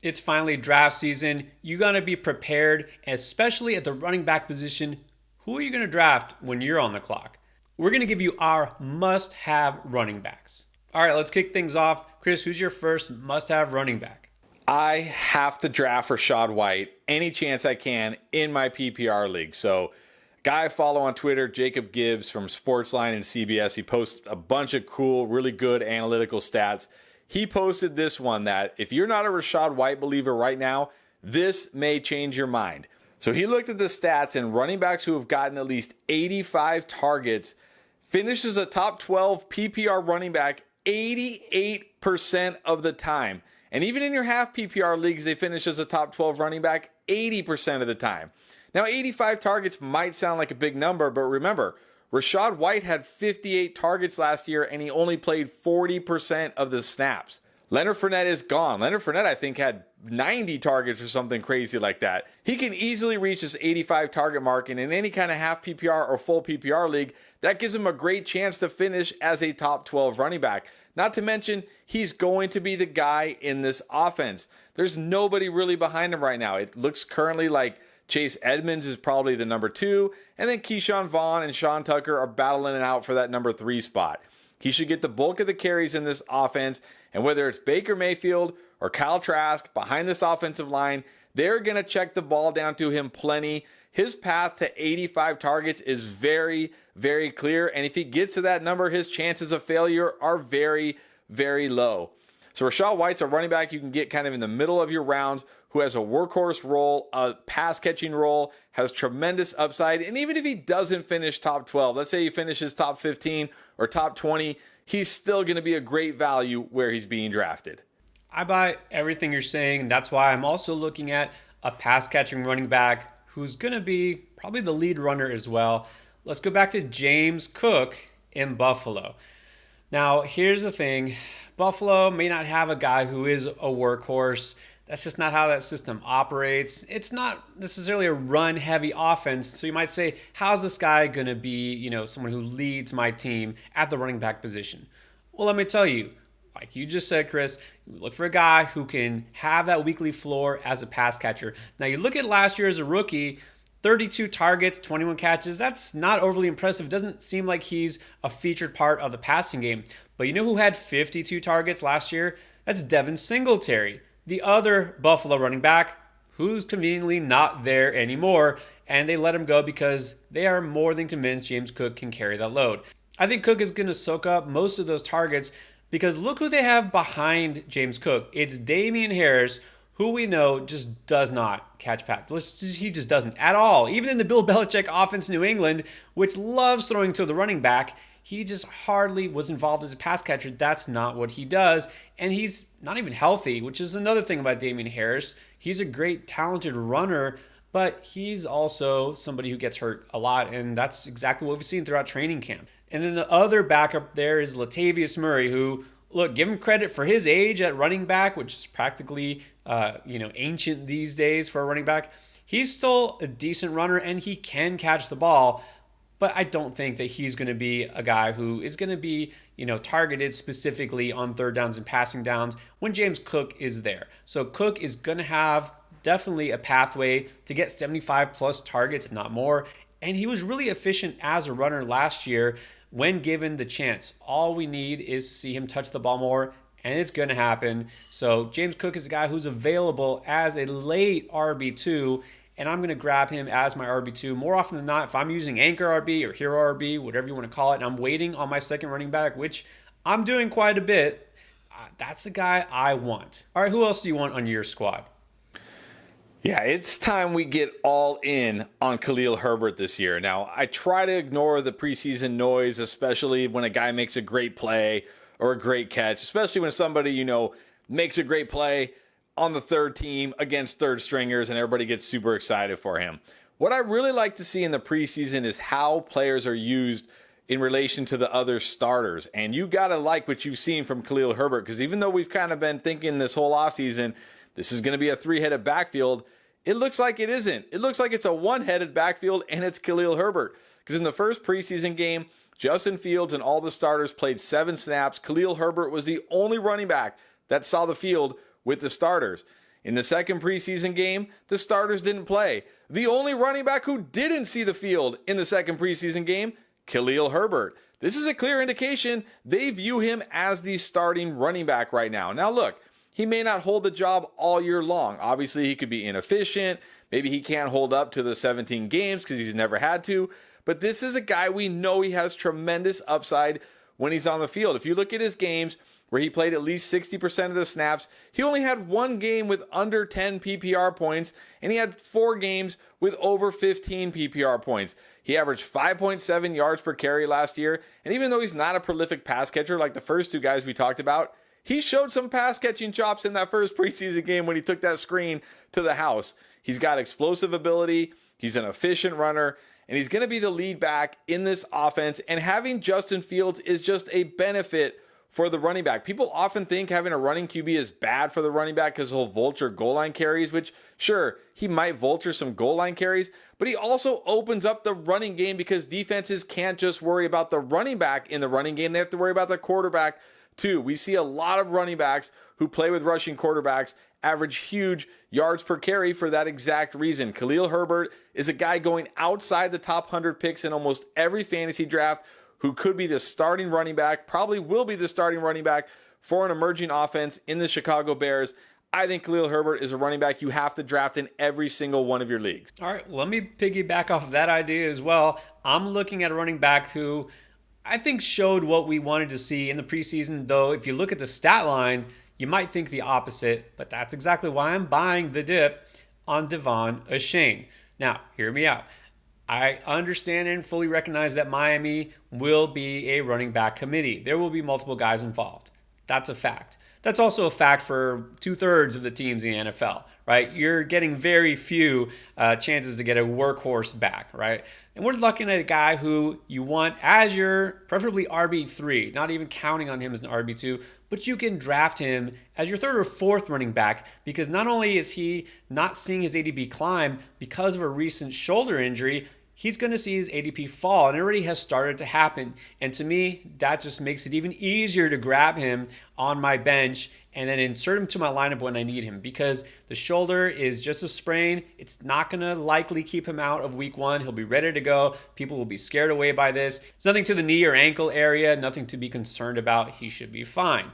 It's finally draft season. You got to be prepared, especially at the running back position. Who are you going to draft when you're on the clock? We're going to give you our must-have running backs. All right, let's kick things off. Chris, who's your first must-have running back? I have to draft Rachaad White any chance I can in my PPR league. So, guy I follow on Twitter, Jacob Gibbs from Sportsline and CBS, he posts a bunch of cool, really good analytical stats. He posted this one that if you're not a Rachaad White believer right now, this may change your mind. So he looked at the stats, and running backs who have gotten at least 85 targets finishes a top 12 PPR running back 88% of the time. And even in your half PPR leagues, they finish as a top 12 running back 80% of the time. Now, 85 targets might sound like a big number, but remember, Rachaad White had 58 targets last year, and he only played 40% of the snaps. Leonard Fournette is gone. Leonard Fournette, I think, had 90 targets or something crazy like that. He can easily reach this 85 target mark, and in any kind of half PPR or full PPR league, that gives him a great chance to finish as a top 12 running back. Not to mention, he's going to be the guy in this offense. There's nobody really behind him right now. It looks currently like Chase Edmonds is probably the number 2, and then Keyshawn Vaughn and Sean Tucker are battling it out for that number 3 spot. He should get the bulk of the carries in this offense, and whether it's Baker Mayfield or Kyle Trask behind this offensive line, they're going to check the ball down to him plenty. His path to 85 targets is very, very clear, and if he gets to that number, his chances of failure are very, very low. So Rachaad White's a running back you can get kind of in the middle of your rounds, who has a workhorse role, a pass-catching role, has tremendous upside, and even if he doesn't finish top 12, let's say he finishes top 15 or top 20, he's still going to be a great value where he's being drafted. I buy everything you're saying, and that's why I'm also looking at a pass-catching running back who's going to be probably the lead runner as well. Let's go back to James Cook in Buffalo. Now, here's the thing. Buffalo may not have a guy who is a workhorse. That's just not how that system operates. It's not necessarily a run-heavy offense. So you might say, how's this guy going to be, someone who leads my team at the running back position? Well, let me tell you, like you just said, Chris, you look for a guy who can have that weekly floor as a pass catcher. Now, you look at last year as a rookie, 32 targets, 21 catches. That's not overly impressive. It doesn't seem like he's a featured part of the passing game. But you know who had 52 targets last year? That's Devin Singletary, the other Buffalo running back who's conveniently not there anymore. And they let him go because they are more than convinced James Cook can carry that load. I think Cook is going to soak up most of those targets because look who they have behind James Cook. It's Damian Harris, who we know just does not catch passes. He just doesn't at all. Even in the Bill Belichick offense in New England, which loves throwing to the running back, he just hardly was involved as a pass catcher. That's not what he does. And he's not even healthy, which is another thing about Damian Harris. He's a great, talented runner, but he's also somebody who gets hurt a lot. And that's exactly what we've seen throughout training camp. And then the other backup there is Latavius Murray, who, look, give him credit for his age at running back, which is practically, ancient these days for a running back. He's still a decent runner and he can catch the ball, but I don't think that he's going to be a guy who is going to be, targeted specifically on third downs and passing downs when James Cook is there. So Cook is going to have definitely a pathway to get 75 plus targets, if not more. And he was really efficient as a runner last year when given the chance. All we need is to see him touch the ball more, and it's going to happen. So James Cook is a guy who's available as a late RB2, and I'm going to grab him as my RB2 more often than not. If I'm using anchor RB or hero RB, whatever you want to call it, and I'm waiting on my second running back, which I'm doing quite a bit, that's the guy I want. All right, who else do you want on your squad? Yeah, it's time we get all in on Khalil Herbert this year. Now, I try to ignore the preseason noise, especially when a guy makes a great play or a great catch, especially when somebody, makes a great play on the third team against third stringers and everybody gets super excited for him. What I really like to see in the preseason is how players are used in relation to the other starters. And you got to like what you've seen from Khalil Herbert, because even though we've kind of been thinking this whole offseason, this is going to be a three-headed backfield, it looks like it isn't. It looks like it's a one-headed backfield, and it's Khalil Herbert. Because in the first preseason game, Justin Fields and all the starters played 7 snaps. Khalil Herbert was the only running back that saw the field with the starters. In the second preseason game, the starters didn't play. The only running back who didn't see the field in the second preseason game, Khalil Herbert. This is a clear indication they view him as the starting running back right now. Now look, he may not hold the job all year long. Obviously, he could be inefficient. Maybe he can't hold up to the 17 games because he's never had to. But this is a guy we know he has tremendous upside when he's on the field. If you look at his games where he played at least 60% of the snaps, he only had one game with under 10 PPR points, and he had 4 games with over 15 PPR points. He averaged 5.7 yards per carry last year, and even though he's not a prolific pass catcher like the first 2 guys we talked about, he showed some pass catching chops in that first preseason game when he took that screen to the house. He's got explosive ability, he's an efficient runner, and he's going to be the lead back in this offense, and having Justin Fields is just a benefit for the running back. People often think having a running QB is bad for the running back because he'll vulture goal line carries, which sure, he might vulture some goal line carries, but he also opens up the running game because defenses can't just worry about the running back in the running game. They have to worry about the quarterback too. We see a lot of running backs who play with rushing quarterbacks average huge yards per carry for that exact reason. Khalil Herbert is a guy going outside the top 100 picks in almost every fantasy draft who could be the starting running back, probably will be the starting running back for an emerging offense in the Chicago Bears. I think Khalil Herbert is a running back you have to draft in every single one of your leagues. All right, let me piggyback off of that idea as well. I'm looking at a running back who I think showed what we wanted to see in the preseason, though if you look at the stat line, you might think the opposite, but that's exactly why I'm buying the dip on Achane. Now, hear me out. I understand and fully recognize that Miami will be a running back committee. There will be multiple guys involved. That's a fact. That's also a fact for 2/3 of the teams in the NFL, right? You're getting very few chances to get a workhorse back, right? And we're looking at a guy who you want as your preferably RB3, not even counting on him as an RB2, but you can draft him as your 3rd or 4th running back because not only is he not seeing his ADP climb because of a recent shoulder injury, he's going to see his ADP fall, and it already has started to happen. And to me, that just makes it even easier to grab him on my bench and then insert him to my lineup when I need him because the shoulder is just a sprain. It's not going to likely keep him out of week 1. He'll be ready to go. People will be scared away by this. It's nothing to the knee or ankle area, nothing to be concerned about. He should be fine.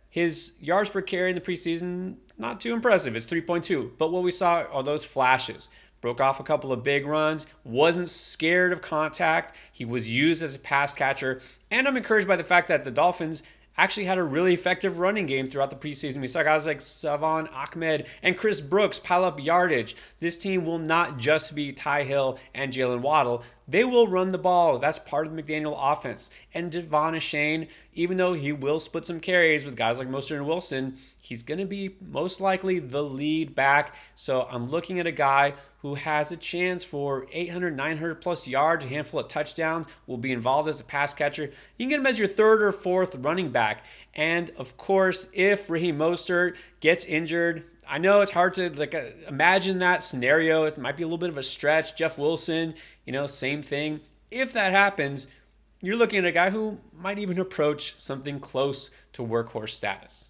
His yards per carry in the preseason, not too impressive. It's 3.2. But what we saw are those flashes. Broke off a couple of big runs, wasn't scared of contact. He was used as a pass catcher. And I'm encouraged by the fact that the Dolphins actually had a really effective running game throughout the preseason. We saw guys like Savon Ahmed and Chris Brooks pile up yardage. This team will not just be Ty Hill and Jalen Waddle. They will run the ball. That's part of the McDaniel offense. And Achane, even though he will split some carries with guys like Mostert and Wilson, he's going to be most likely the lead back. So I'm looking at a guy who has a chance for 800, 900 plus yards, a handful of touchdowns, will be involved as a pass catcher. You can get him as your 3rd or 4th running back. And of course, if Raheem Mostert gets injured, I know it's hard to imagine that scenario. It might be a little bit of a stretch. Jeff Wilson, same thing. If that happens, you're looking at a guy who might even approach something close to workhorse status.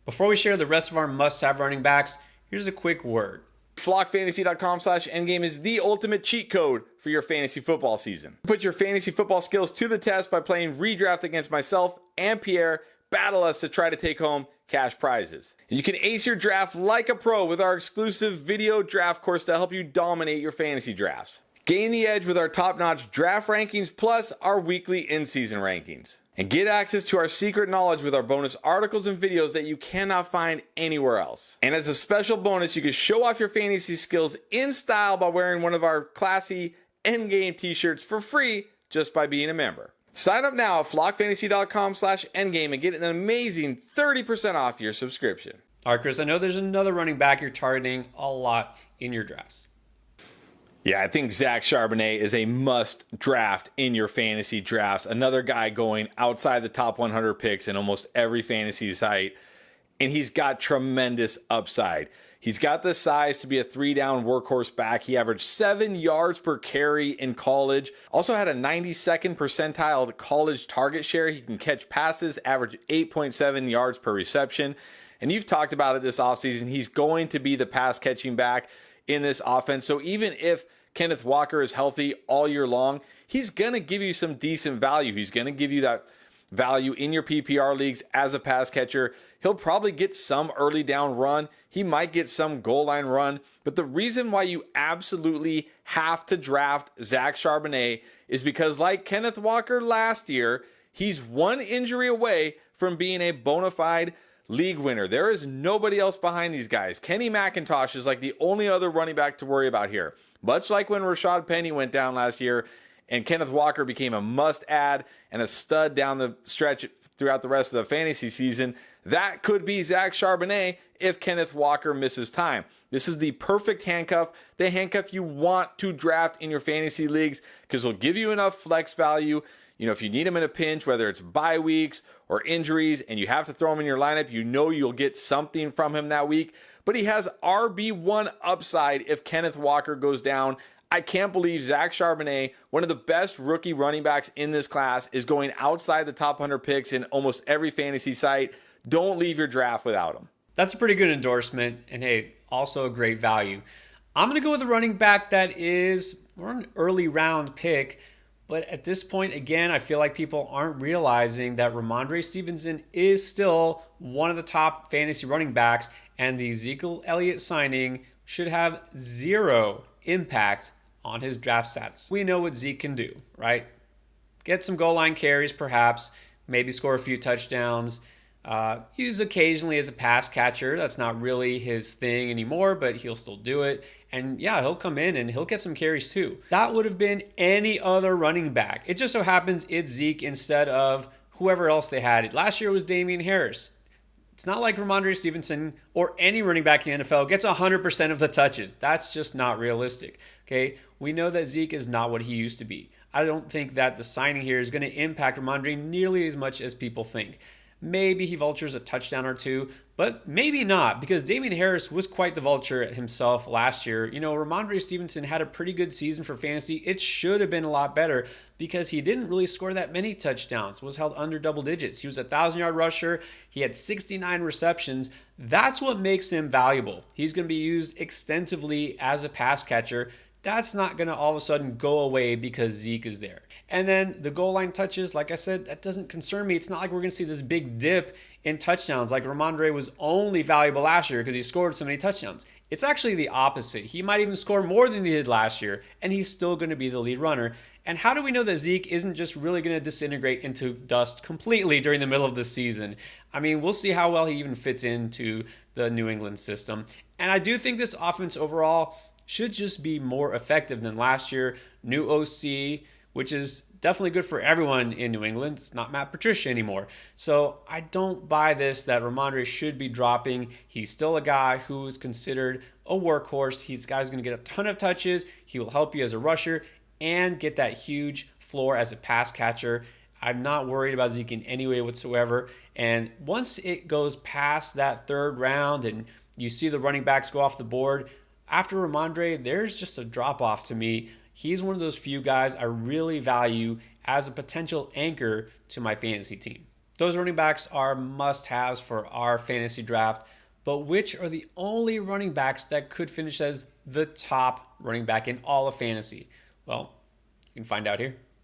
Before we share the rest of our must-have running backs, here's a quick word. FlockFantasy.com/endgame is the ultimate cheat code for your fantasy football season. Put your fantasy football skills to the test by playing redraft against myself and Pierre. Battle us to try to take home cash prizes. You can ace your draft like a pro with our exclusive video draft course to help you dominate your fantasy drafts. Gain the edge with our top-notch draft rankings plus our weekly in-season rankings. And get access to our secret knowledge with our bonus articles and videos that you cannot find anywhere else. And as a special bonus, you can show off your fantasy skills in style by wearing one of our classy Endgame t-shirts for free just by being a member. Sign up now at flockfantasy.com/endgame and get an amazing 30% off your subscription. All right, Chris, I know there's another running back you're targeting a lot in your drafts. Yeah, I think Zach Charbonnet is a must draft in your fantasy drafts. Another guy going outside the top 100 picks in almost every fantasy site. And he's got tremendous upside. He's got the size to be a 3-down workhorse back. He averaged 7 yards per carry in college. Also had a 92nd percentile college target share. He can catch passes, average 8.7 yards per reception. And you've talked about it this offseason. He's going to be the pass catching back in this offense. So even if Kenneth Walker is healthy all year long, he's going to give you some decent value. He's going to give you that value in your PPR leagues as a pass catcher. He'll probably get some early down run. He might get some goal line run. But the reason why you absolutely have to draft Zach Charbonnet is because, like Kenneth Walker last year, he's one injury away from being a bona fide league winner. There is nobody else behind these guys. Kenny McIntosh is like the only other running back to worry about here. Much like when Rashad Penny went down last year and Kenneth Walker became a must-add and a stud down the stretch throughout the rest of the fantasy season, that could be Zach Charbonnet if Kenneth Walker misses time. This is the perfect handcuff, the handcuff you want to draft in your fantasy leagues because it'll give you enough flex value. You know, if you need him in a pinch, whether it's bye weeks or injuries, and you have to throw him in your lineup, you know you'll get something from him that week. But he has RB1 upside if Kenneth Walker goes down. I can't believe Zach Charbonnet, one of the best rookie running backs in this class, is going outside the top 100 picks in almost every fantasy site. Don't leave your draft without him. That's a pretty good endorsement, and hey, also a great value. I'm going to go with a running back that is more an early round pick, but at this point, again, I feel like people aren't realizing that Rhamondre Stevenson is still one of the top fantasy running backs, and the Ezekiel Elliott signing should have zero impact on his draft status. We know what Zeke can do, right? Get some goal line carries, perhaps, maybe score a few touchdowns. Used occasionally as a pass catcher. That's not really his thing anymore, but he'll still do it. And yeah, he'll come in and he'll get some carries too. That would have been any other running back. It just so happens it's Zeke instead of whoever else they had. Last year it was Damian Harris. It's not like Rhamondre Stevenson or any running back in the NFL gets 100% of the touches. That's just not realistic. Okay, we know that Zeke is not what he used to be. I don't think that the signing here is going to impact Rhamondre nearly as much as people think. Maybe he vultures a touchdown or two, but maybe not, because Damian Harris was quite the vulture himself last year. You know, Rhamondre Stevenson had a pretty good season for fantasy. It should have been a lot better because he didn't really score that many touchdowns, was held under double digits. He was a 1,000-yard rusher. He had 69 receptions. That's what makes him valuable. He's going to be used extensively as a pass catcher. That's not going to all of a sudden go away because Zeke is there. And then the goal line touches, like I said, that doesn't concern me. It's not like we're going to see this big dip in touchdowns like Rhamondre was only valuable last year because he scored so many touchdowns. It's actually the opposite. He might even score more than he did last year, and he's still going to be the lead runner. And how do we know that Zeke isn't just really going to disintegrate into dust completely during the middle of the season? I mean, we'll see how well he even fits into the New England system. And I do think this offense overall should just be more effective than last year. New OC, which is definitely good for everyone in New England. It's not Matt Patricia anymore. So I don't buy this that Rhamondre should be dropping. He's still a guy who is considered a workhorse. He's a guy who's going to get a ton of touches. He will help you as a rusher and get that huge floor as a pass catcher. I'm not worried about Zeke in any way whatsoever. And once it goes past that third round and you see the running backs go off the board, after Rhamondre, there's just a drop-off to me. He's one of those few guys I really value as a potential anchor to my fantasy team. Those running backs are must-haves for our fantasy draft, but which are the only running backs that could finish as the top running back in all of fantasy? Well, you can find out here.